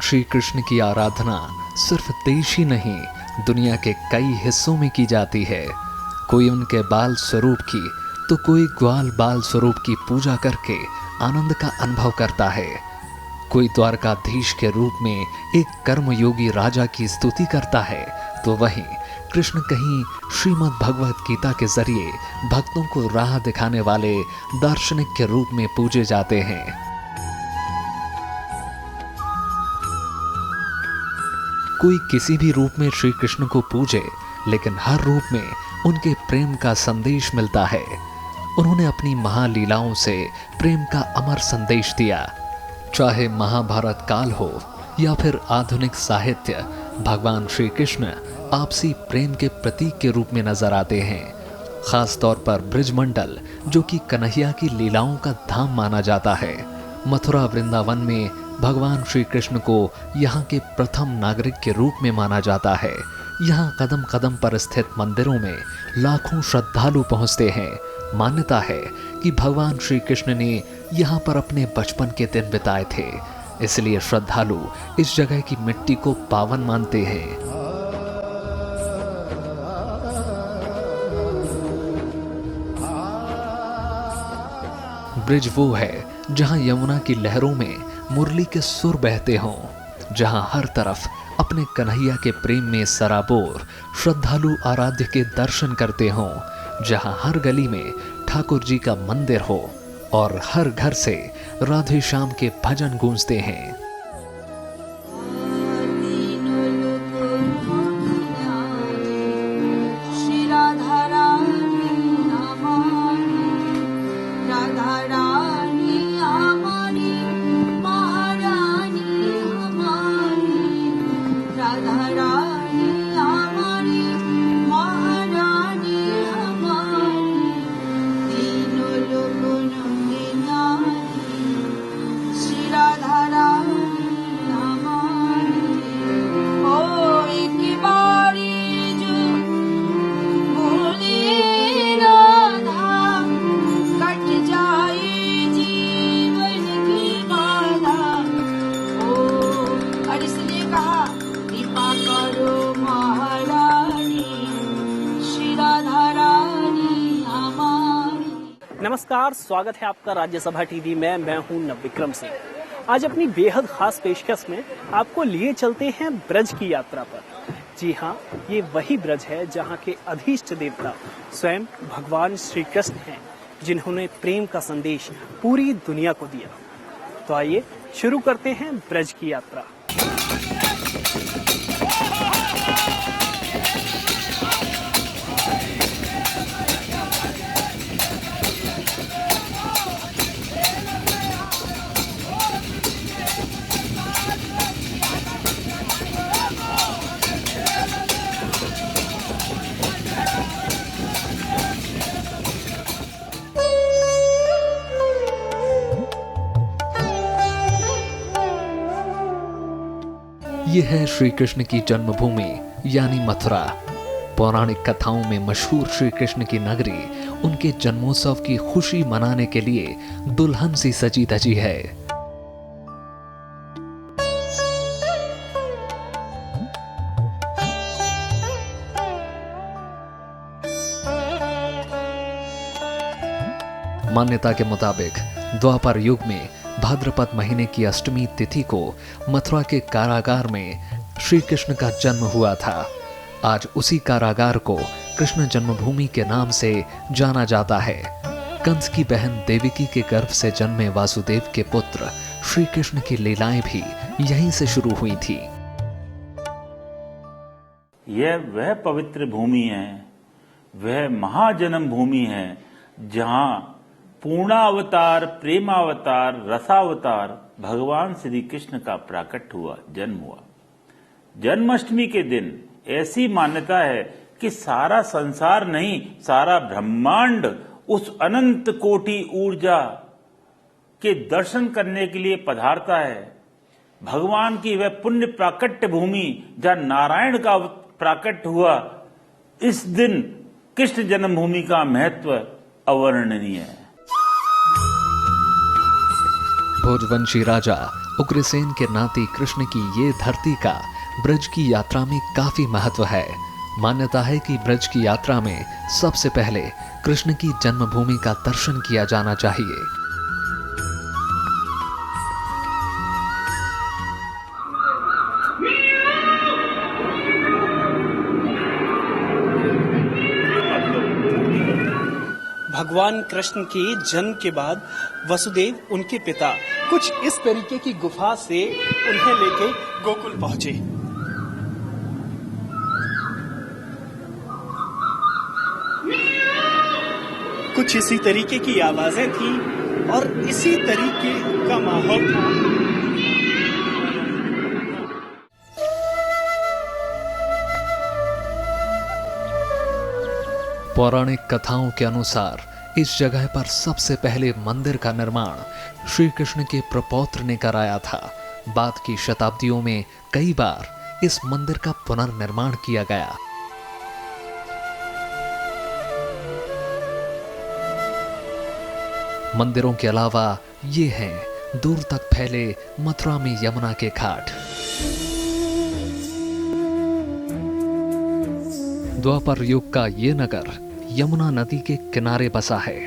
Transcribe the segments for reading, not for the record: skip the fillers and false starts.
श्री कृष्ण की आराधना सिर्फ देश ही नहीं, दुनिया के कई हिस्सों में की जाती है। कोई उनके बाल स्वरूप की तो कोई ग्वाल बाल स्वरूप की पूजा करके आनंद का अनुभव करता है। कोई द्वारकाधीश के रूप में एक कर्मयोगी राजा की स्तुति करता है, तो वहीं कृष्ण कहीं श्रीमद् भगवत गीता के जरिए भक्तों को राह दिखाने वाले दार्शनिक के रूप में पूजे जाते हैं। कोई किसी भी रूप में श्री कृष्ण को पूजे, लेकिन हर रूप में उनके प्रेम का संदेश मिलता है। उन्होंने अपनी महालीलाओं से प्रेम का अमर संदेश दिया। चाहे महाभारत काल हो या फिर आधुनिक साहित्य, भगवान श्री कृष्ण आपसी प्रेम के प्रतीक के रूप में नजर आते हैं। खास तौर पर ब्रिजमंडल, जो कि कन्हैया की लीलाओं का धाम माना जाता है। मथुरा वृंदावन में भगवान श्री कृष्ण को यहाँ के प्रथम नागरिक के रूप में माना जाता है। यहाँ कदम कदम पर स्थित मंदिरों में लाखों श्रद्धालु पहुँचते हैं। मान्यता है कि भगवान श्री कृष्ण ने यहाँ पर अपने बचपन के दिन बिताए थे, इसलिए श्रद्धालु इस जगह की मिट्टी को पावन मानते हैं। ब्रिज वो है जहाँ यमुना की लहरों में मुरली के सुर बहते हों, जहाँ हर तरफ अपने कन्हैया के प्रेम में सराबोर श्रद्धालु आराध्य के दर्शन करते हों, जहाँ हर गली में ठाकुर जी का मंदिर हो और हर घर से राधे श्याम के भजन गूंजते हैं। नमस्कार, स्वागत है आपका राज्यसभा टीवी में। मैं हूं नवविक्रम सिंह। आज अपनी बेहद खास पेशकश में आपको लिए चलते हैं ब्रज की यात्रा पर। जी हां, ये वही ब्रज है जहां के अधिष्ट देवता स्वयं भगवान श्री कृष्ण हैं, जिन्होंने प्रेम का संदेश पूरी दुनिया को दिया। तो आइए शुरू करते हैं ब्रज की यात्रा। ये है श्री कृष्ण की जन्मभूमि यानी मथुरा। पौराणिक कथाओं में मशहूर श्री कृष्ण की नगरी उनके जन्मोत्सव की खुशी मनाने के लिए दुल्हन सी सजी धजी है। मान्यता के मुताबिक द्वापर युग में भाद्रपद महीने की अष्टमी तिथि को मथुरा के कारागार में श्री कृष्ण का जन्म हुआ था। आज उसी कारागार को कृष्ण जन्मभूमि के नाम से जाना जाता है। कंस की बहन देवकी के गर्भ से जन्मे वासुदेव के पुत्र श्री कृष्ण की लीलाएं भी यहीं से शुरू हुई थी। यह वह पवित्र भूमि है, वह महाजन्म भूमि है जहां पूर्णावतार, प्रेमावतार, रसावतार भगवान श्री कृष्ण का प्राकट हुआ, जन्म हुआ। जन्माष्टमी के दिन ऐसी मान्यता है कि सारा संसार नहीं, सारा ब्रह्मांड उस अनंत कोटि ऊर्जा के दर्शन करने के लिए पधारता है। भगवान की वह पुण्य प्राकट्य भूमि जहां नारायण का प्राकट्य हुआ, इस दिन कृष्ण जन्मभूमि का महत्व अवर्णनीय है। भोजवंशी राजा उग्रसेन के नाती कृष्ण की ये धरती का ब्रज की यात्रा में काफी महत्व है। मान्यता है कि ब्रज की यात्रा में सबसे पहले कृष्ण की जन्मभूमि का दर्शन किया जाना चाहिए। भगवान कृष्ण के जन्म के बाद वसुदेव उनके पिता कुछ इस तरीके की गुफा से उन्हें लेके गोकुल पहुंचे। कुछ इसी तरीके की आवाजें थी और इसी तरीके का माहौल था। पौराणिक कथाओं के अनुसार इस जगह पर सबसे पहले मंदिर का निर्माण श्री कृष्ण के प्रपौत्र ने कराया था। बाद की शताब्दियों में कई बार इस मंदिर का पुनर्निर्माण किया गया। मंदिरों के अलावा ये हैं दूर तक फैले मथुरा में यमुना के घाट। द्वापर युग का ये नगर यमुना नदी के किनारे बसा है।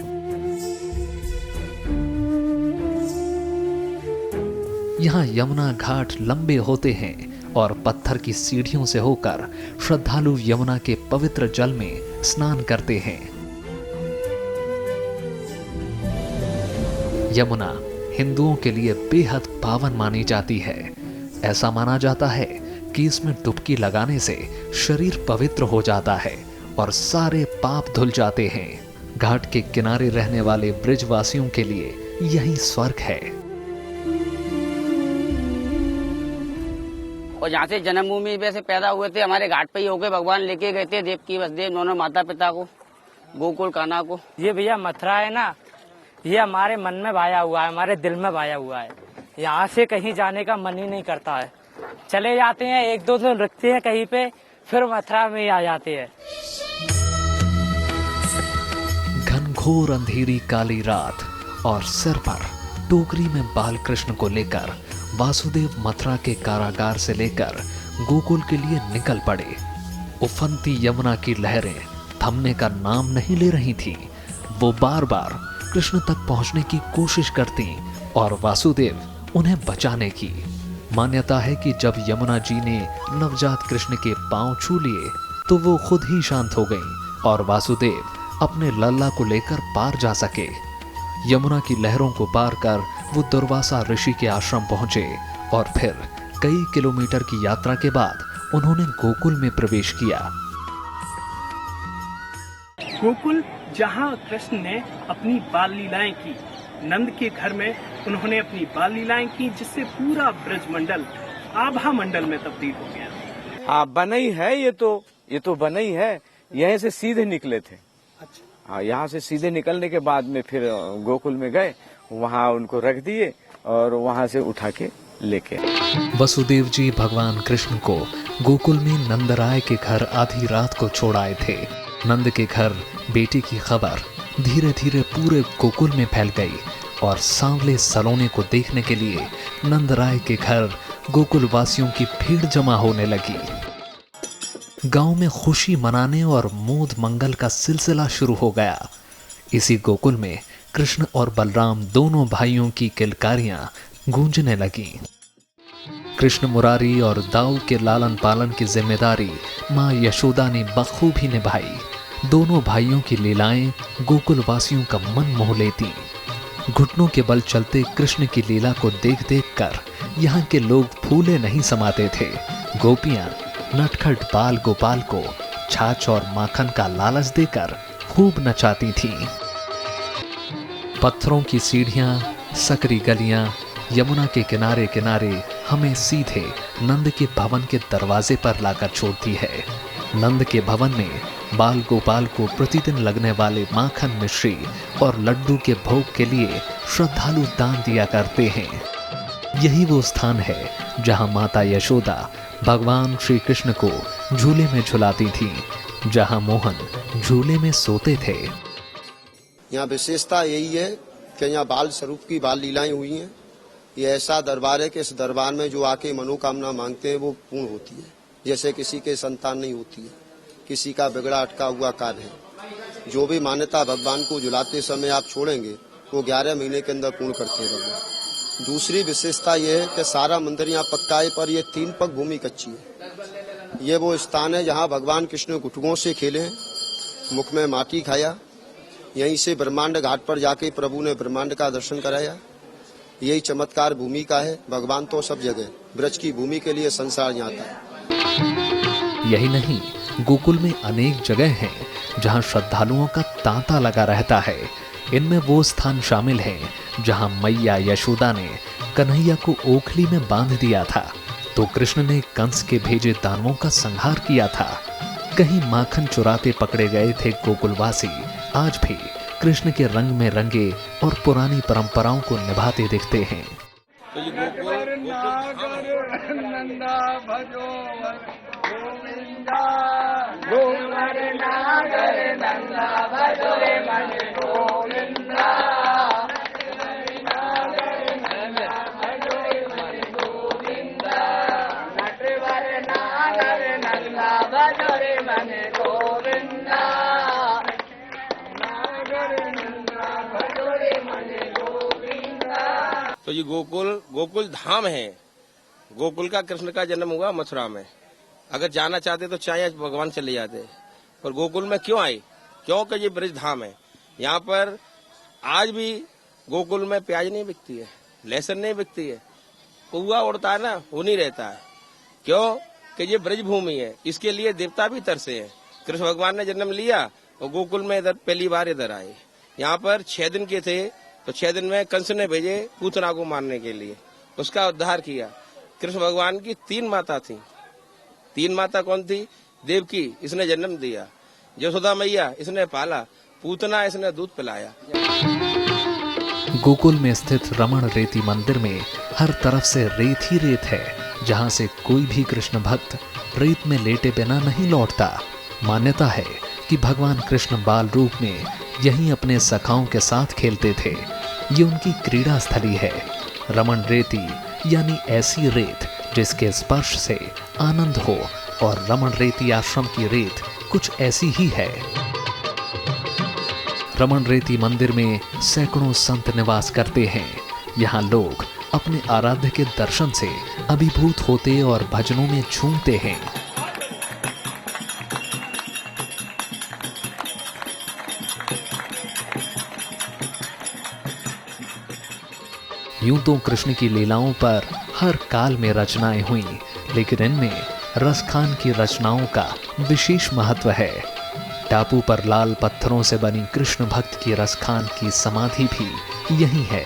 यहाँ यमुना घाट लंबे होते हैं और पत्थर की सीढ़ियों से होकर श्रद्धालु यमुना के पवित्र जल में स्नान करते हैं। यमुना हिंदुओं के लिए बेहद पावन मानी जाती है। ऐसा माना जाता है कि इसमें डुबकी लगाने से शरीर पवित्र हो जाता है और सारे पाप धुल जाते हैं। घाट के किनारे रहने वाले ब्रिजवासियों के लिए यही स्वर्ग है। और जहाँ से जन्मभूमि में से पैदा हुए थे, हमारे घाट पे ही होके भगवान लेके गए थे देवकी वसुदेव दोनों माता पिता को, गोकुल कान्हा को। ये भैया मथुरा है ना, ये हमारे मन में भाया हुआ है, हमारे दिल में भाया हुआ है। यहाँ से कहीं जाने का मन ही नहीं करता है। चले जाते हैं, एक दो दिन रुकते हैं कहीं पे, फिर मथुरा में ही आ जाते हैं। घनघोर अंधेरी काली रात और सिर पर टोकरी में बाल कृष्ण को लेकर वासुदेव मथुरा के कारागार से लेकर गोकुल के लिए निकल पड़े। उफनती यमुना की लहरें थमने का नाम नहीं ले रही थी। वो बार बार कृष्ण तक पहुंचने की कोशिश करती और वासुदेव उन्हें बचाने की। मान्यता है कि जब यमुना जी ने नवजात कृष्ण के पांव छू लिए तो वो खुद ही शांत हो गईं और वासुदेव अपने लल्ला को लेकर पार जा सके। यमुना की लहरों को पार कर वो दुर्वासा ऋषि के आश्रम पहुंचे और फिर कई किलोमीटर की यात्रा के बाद उन्होंने गोकुल में प्रवेश किया। गोकुल जहां कृष्ण ने अपनी बाल लीलाएं की, नंद के घर में उन्होंने अपनी बाल लीलाएं की, जिससे पूरा ब्रज मंडल आभा मंडल में तब्दील हो गया। हाँ, बनई है ये तो बनई है। यहीं से सीधे निकले थे। अच्छा। हाँ, यहाँ से सीधे निकलने के बाद में फिर गोकुल में गए, वहाँ उनको रख दिए और वहाँ से उठा के लेके आए। वसुदेव जी भगवान कृष्ण को गोकुल में नंदराय के घर आधी रात को छोड़ आए थे। नंद के घर बेटी की खबर धीरे धीरे पूरे गोकुल में फैल गई और सांवले सलोने को देखने के लिए नंदराय के घर गोकुल वासियों की भीड़ जमा होने लगी। गांव में खुशी मनाने और मोद मंगल का सिलसिला शुरू हो गया। इसी गोकुल में कृष्ण और बलराम दोनों भाइयों की किलकारियां गूंजने लगीं। कृष्ण मुरारी और दाऊ के लालन पालन की जिम्मेदारी मां यशोदा ने बखूबी निभाई। दोनों भाइयों की लीलाएं गोकुल वासियों का मन मोह लेती। घुटनों के बल चलते कृष्ण की लीला को देख देख कर यहाँ के लोग फूले नहीं समाते थे। गोपियां नटखट बाल गोपाल को छाछ और माखन का लालच देकर खूब नचाती थीं। पत्थरों की सीढ़ियां, सकरी गलियां यमुना के किनारे किनारे हमें सीधे नंद के भवन के दरवाजे पर लाकर छोड़ती है। नंद के भवन में बाल गोपाल को प्रतिदिन लगने वाले माखन, मिश्री और लड्डू के भोग के लिए श्रद्धालु दान दिया करते हैं। यही वो स्थान है जहां माता यशोदा भगवान श्री कृष्ण को झूले में झुलाती थी, जहां मोहन झूले में सोते थे। यहाँ विशेषता यही है कि यहाँ बाल स्वरूप की बाल लीलाएं हुई हैं। ये ऐसा दरबार है कि इस दरबार में जो आके मनोकामना मांगते हैं वो पूर्ण होती है। जैसे किसी के संतान नहीं होती है, किसी का बिगड़ा अटका हुआ कार्य है, जो भी मान्यता भगवान को जुलाते समय आप छोड़ेंगे वो 11 महीने के अंदर पूर्ण करते हैं भगवान। दूसरी विशेषता ये है कि सारा मंदिर यहाँ पक्का है, पर ये 3 पग भूमि कच्ची है। ये वो स्थान है जहाँ भगवान कृष्ण घुटुओं से खेले हैं, मुख में माटी खाया, यहीं से ब्रह्मांड घाट पर जाके प्रभु ने ब्रह्मांड का दर्शन कराया। यही चमत्कार भूमि का है। भगवान तो सब जगह, ब्रज की भूमि के लिए संसार जाता है। यही नहीं, गोकुल में अनेक जगह हैं जहां श्रद्धालुओं का तांता लगा रहता है। इनमें वो स्थान शामिल हैं जहां मैया यशोदा ने कन्हैया को ओखली में बांध दिया था, तो कृष्ण ने कंस के भेजे दानवों का संहार किया था। कहीं माखन चुराते पकड़े गए थे गोकुलवासी आज भी कृष्ण के रंग में रंगे और पुरानी परंपराओं को निभाते दिखते हैं। तो ये गोकुल धाम है। गोकुल का कृष्ण का जन्म हुआ मथुरा में। अगर जाना चाहते तो चाहे भगवान चले जाते, पर गोकुल में क्यों आए? क्योंकि ये ब्रज धाम है। यहाँ पर आज भी गोकुल में प्याज नहीं बिकती है, लहसुन नहीं बिकती है, पुआ उड़ता है ना, वो नहीं रहता है। क्यों कि ये ब्रज भूमि है। इसके लिए देवता भी तरसे हैं। कृष्ण भगवान ने जन्म लिया और गोकुल में इधर पहली बार इधर आए। यहाँ पर 6 दिन के थे, तो 6 दिन में कंस ने भेजे पूतना को मारने के लिए, उसका उद्धार किया। कृष्ण भगवान की 3 माता थी। 3 माता कौन थी? देवकी, इसने जन्म दिया। यशोदा मैया, इसने पाला। पूतना, इसने दूध पिलाया। गोकुल में स्थित रमण रेती मंदिर में हर तरफ से रेत ही रेत है, जहां से कोई भी कृष्ण भक्त रेत में लेटे बिना नहीं लौटता। मान्यता है कि भगवान कृष्ण बाल रूप में यहीं अपने सखाओं के साथ खेलते थे। ये उनकी क्रीड़ा स्थली है। रमण रेती यानी ऐसी रेत जिसके स्पर्श से आनंद हो, और रमण रेती आश्रम की रेत कुछ ऐसी ही है। रमण रेती मंदिर में सैकड़ों संत निवास करते हैं। यहाँ लोग अपने आराध्य के दर्शन से अभिभूत होते और भजनों में झूमते हैं। यूं तो कृष्ण की लीलाओं पर हर काल में रचनाएं हुई, लेकिन इनमें रसखान की रचनाओं का विशेष महत्व है। टापू पर लाल पत्थरों से बनी कृष्ण भक्त की रसखान की समाधि भी यही है।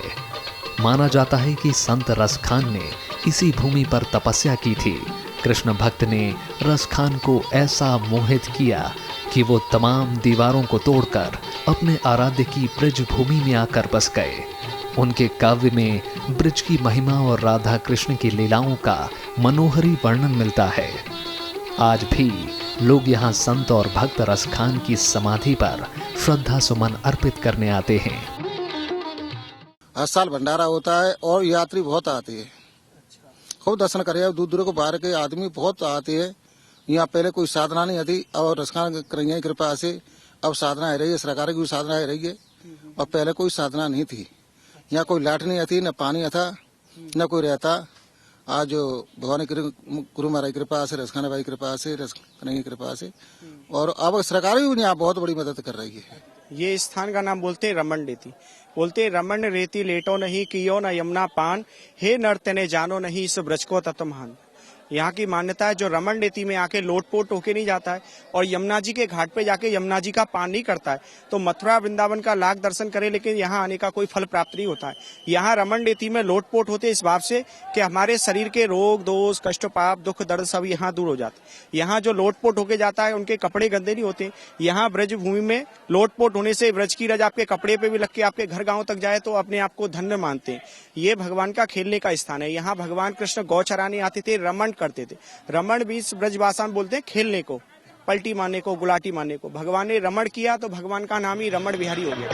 माना जाता है कि संत रसखान ने इसी भूमि पर तपस्या की थी। कृष्ण भक्त ने रसखान को ऐसा मोहित किया कि वो तमाम दीवारों को तोड़कर अपने आराध्य की ब्रज भूमि में आकर बस गए। उनके काव्य में ब्रज की महिमा और राधा कृष्ण की लीलाओं का मनोहरी वर्णन मिलता है। आज भी लोग यहाँ संत और भक्त रसखान की समाधि पर श्रद्धा सुमन अर्पित करने आते हैं। हर साल भंडारा होता है और यात्री बहुत आते हैं, खूब दर्शन करे। दूर दूर को बाहर के आदमी बहुत आते हैं। यहाँ पहले कोई साधना नहीं आती, और रसखान कन्हैया की कृपा से अब साधना है रही है। सरकार की भी साधना है रही है, और पहले कोई साधना नहीं थी। यहाँ कोई लाइट नहीं आती, न पानी आता, न कोई रहता। आज भगवान गुरु महाराज की कृपा से, रसखान भाई की कृपा से, रसखान की कृपा से, और अब सरकार भी यहाँ बहुत बड़ी मदद कर रही है। ये स्थान का नाम बोलते हैं रमण रेती। बोलते रमण रेती लेटो नहीं, कियो न यमुना पान, हे नर तेने जानो नहीं, इस ब्रज को तत्वमहान। यहाँ की मान्यता है जो रमण रेती में आके लोटपोट होके नहीं जाता है और यमुना जी के घाट पे जाके यमुना जी का पान नहीं करता है तो मथुरा वृंदावन का लाख दर्शन करे, लेकिन यहाँ आने का कोई फल प्राप्त नहीं होता है। यहाँ रमण रेती में लोटपोट होते इस बात से कि हमारे शरीर के रोग दोष कष्ट पाप दुख दर्द सब यहाँ दूर हो जाते। यहाँ जो लोटपोट होके जाता है उनके कपड़े गंदे नहीं होते। यहाँ ब्रज भूमि में लोटपोट होने से ब्रज की रज आपके कपड़े पे भी लग के आपके घर गाँव तक जाए तो अपने आप को धन्य मानते हैं। ये भगवान का खेलने का स्थान है। यहाँ भगवान कृष्ण गौ चराने आते थे, रमण करते थे। रमण भी ब्रज भाषा में बोलते हैं खेलने को, पलटी मारने को, गुलाटी मारने को। भगवान ने रमण किया तो भगवान का नाम ही रमण बिहारी हो गया।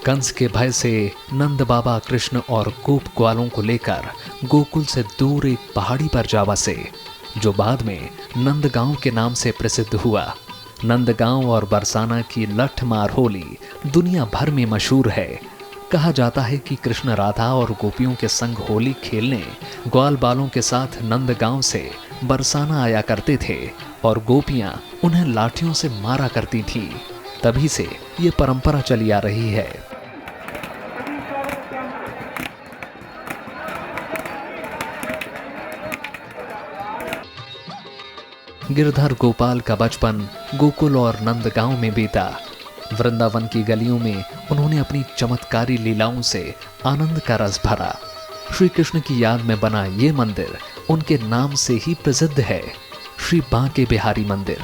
कंस के भय से नंद बाबा कृष्ण और गोप ग्वालों को लेकर गोकुल से दूर एक पहाड़ी पर जा बसे, जो बाद में नंदगांव के नाम से प्रसिद्ध हुआ। नंदगांव और बरसाना की लठमार होली दुनिया भर में मशहूर है। कहा जाता है कि कृष्ण राधा और गोपियों के संग होली खेलने ग्वाल बालों के साथ नंदगांव से बरसाना आया करते थे और गोपियां उन्हें लाठियों से मारा करती थीं। तभी से ये परंपरा चली आ रही है। गिरधर गोपाल का बचपन गोकुल और नंदगांव में बीता। वृंदावन की गलियों में उन्होंने अपनी चमत्कारी लीलाओं से आनंद का रस भरा। श्री कृष्ण की याद में बना ये मंदिर उनके नाम से ही प्रसिद्ध है, श्री बांके बिहारी मंदिर।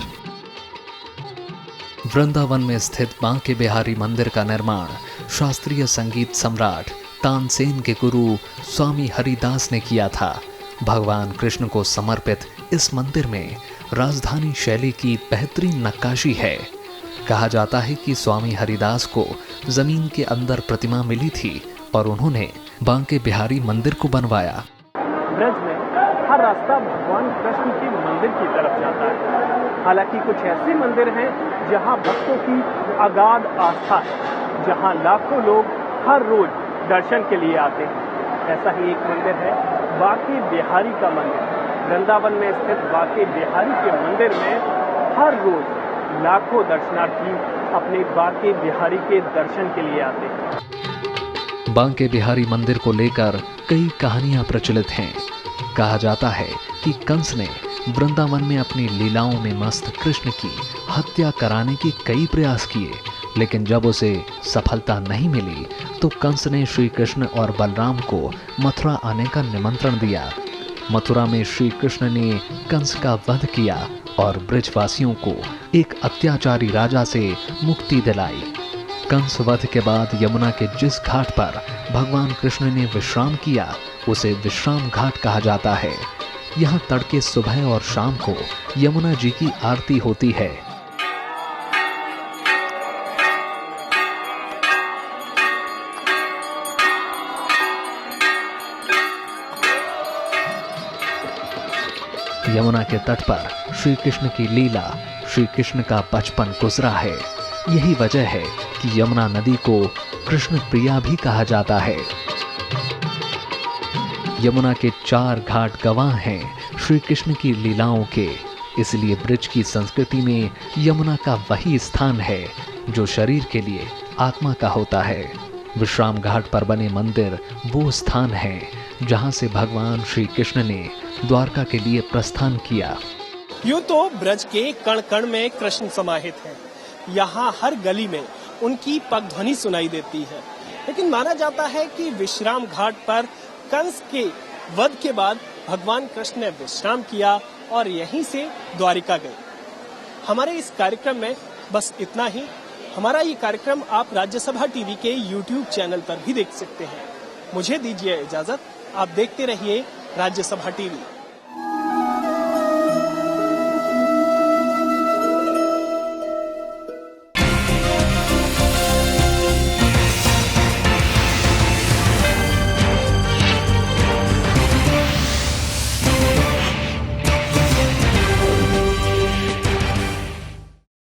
वृंदावन में स्थित बांके बिहारी मंदिर का निर्माण शास्त्रीय संगीत सम्राट तानसेन के गुरु स्वामी हरिदास ने किया था। भगवान कृष्ण को समर्पित इस मंदिर में राजधानी शैली की बेहतरीन नक्काशी है। कहा जाता है कि स्वामी हरिदास को जमीन के अंदर प्रतिमा मिली थी और उन्होंने बांके बिहारी मंदिर को बनवाया। ब्रज में हर रास्ता भगवान कृष्ण के मंदिर की तरफ जाता है। हालांकि कुछ ऐसे मंदिर हैं जहां भक्तों की अगाध आस्था है, जहां लाखों लोग हर रोज दर्शन के लिए आते हैं। ऐसा ही एक मंदिर है बांके बिहारी का मंदिर। वृंदावन में स्थित बांके बिहारी के मंदिर में हर रोज लाखों दर्शनार्थी अपने बांके बिहारी के दर्शन के लिए आते हैं। बांके बिहारी मंदिर को लेकर कई कहानियां प्रचलित हैं। कहा जाता है कि कंस ने वृंदावन में अपनी लीलाओं में मस्त कृष्ण की हत्या कराने के कई प्रयास किए, लेकिन जब उसे सफलता नहीं मिली तो कंस ने श्री कृष्ण और बलराम को मथुरा आने का निमंत्रण दिया। मथुरा में श्री कृष्ण ने कंस का वध किया और ब्रजवासियों को एक अत्याचारी राजा से मुक्ति दिलाई। कंस वध के बाद यमुना के जिस घाट पर भगवान कृष्ण ने विश्राम किया उसे विश्राम घाट कहा जाता है। यहाँ तड़के सुबह और शाम को यमुना जी की आरती होती है। यमुना के तट पर श्री कृष्ण की लीला, श्री कृष्ण का बचपन गुजरा है। यही वजह है कि यमुना नदी को कृष्ण प्रिया भी कहा जाता है। यमुना के 4 घाट गवाह हैं श्री कृष्ण की लीलाओं के, इसलिए ब्रज की संस्कृति में यमुना का वही स्थान है जो शरीर के लिए आत्मा का होता है। विश्राम घाट पर बने मंदिर वो स्थान है जहां से भगवान श्री कृष्ण ने द्वारका के लिए प्रस्थान किया। यूं तो ब्रज के कण कण में कृष्ण समाहित हैं। यहाँ हर गली में उनकी पगध्वनि सुनाई देती है। लेकिन माना जाता है कि विश्राम घाट पर कंस के वध के बाद भगवान कृष्ण ने विश्राम किया और यहीं से द्वारिका गए। हमारे इस कार्यक्रम में बस इतना ही। हमारा ये कार्यक्रम आप राज्यसभा टीवी के YouTube चैनल पर भी देख सकते हैं। मुझे दीजिए इजाजत। आप देखते रहिए राज्यसभा टीवी।